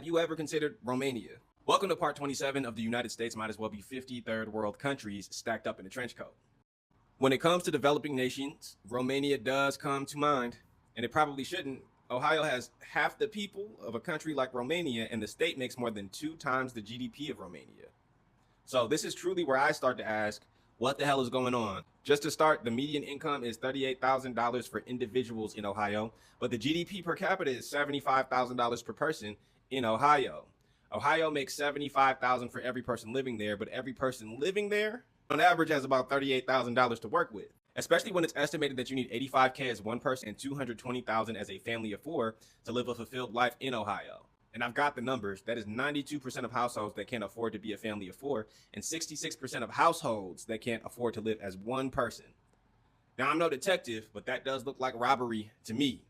Have you ever considered Romania? Welcome to part 27 of the United States might as well be 53rd world countries stacked up in a trench coat. When it comes to developing nations, Romania does come to mind, and it probably shouldn't. Ohio has half the people of a country like Romania, and the state makes more than 2 times the GDP of Romania. So this is truly where I start to ask, what the hell is going on? Just to start, the median income is $38,000 for individuals in Ohio, but the GDP per capita is $75,000 per person in Ohio. Ohio makes $75,000 for every person living there, but every person living there on average has about $38,000 to work with. Especially when it's estimated that you need 85K as one person and 220,000 as a family of 4 to live a fulfilled life in Ohio. And I've got the numbers. That is 92% of households that can't afford to be a family of 4 and 66% of households that can't afford to live as one person. Now, I'm no detective, but that does look like robbery to me.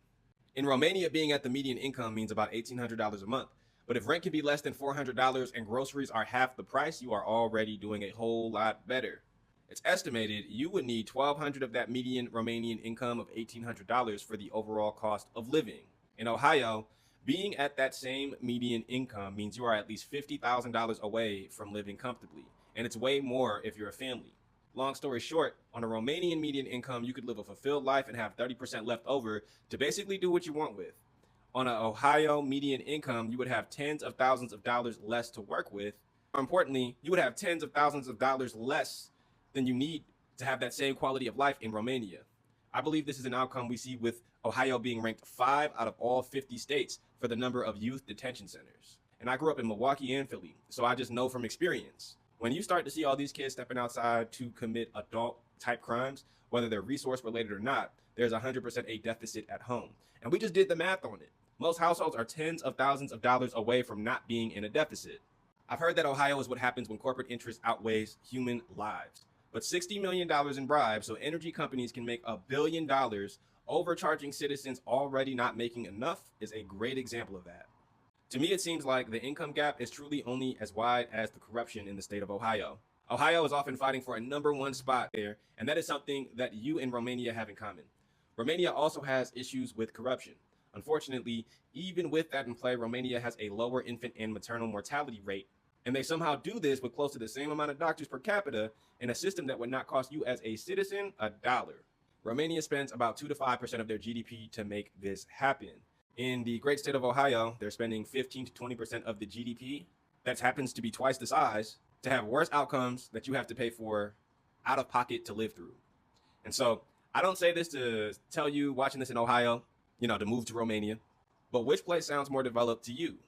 In Romania, being at the median income means about $1,800 a month. But if rent can be less than $400 and groceries are half the price, you are already doing a whole lot better. It's estimated you would need $1,200 of that median Romanian income of $1,800 for the overall cost of living. In Ohio, being at that same median income means you are at least $50,000 away from living comfortably, and it's way more if you're a family. Long story short, on a Romanian median income, you could live a fulfilled life and have 30% left over to basically do what you want with. On an Ohio median income, you would have tens of thousands of dollars less to work with. More importantly, you would have tens of thousands of dollars less than you need to have that same quality of life in Romania. I believe this is an outcome we see with Ohio being ranked 5 out of all 50 states for the number of youth detention centers. And I grew up in Milwaukee and Philly, so I just know from experience. When you start to see all these kids stepping outside to commit adult type crimes, whether they're resource related or not, there's 100% a deficit at home. And we just did the math on it. Most households are tens of thousands of dollars away from not being in a deficit. I've heard that Ohio is what happens when corporate interest outweighs human lives. But $60 million in bribes so energy companies can make $1 billion overcharging citizens already not making enough is a great example of that. To me, it seems like the income gap is truly only as wide as the corruption in the state of Ohio. Ohio is often fighting for a #1 spot there, and that is something that you and Romania have in common. Romania also has issues with corruption. Unfortunately, even with that in play, Romania has a lower infant and maternal mortality rate, and they somehow do this with close to the same amount of doctors per capita in a system that would not cost you as a citizen $1. Romania spends about 2 to 5% of their GDP to make this happen. In the great state of Ohio, they're spending 15 to 20% of the GDP. That happens to be twice the size to have worse outcomes that you have to pay for out of pocket to live through. And so I don't say this to tell you watching this in Ohio, to move to Romania, but which place sounds more developed to you?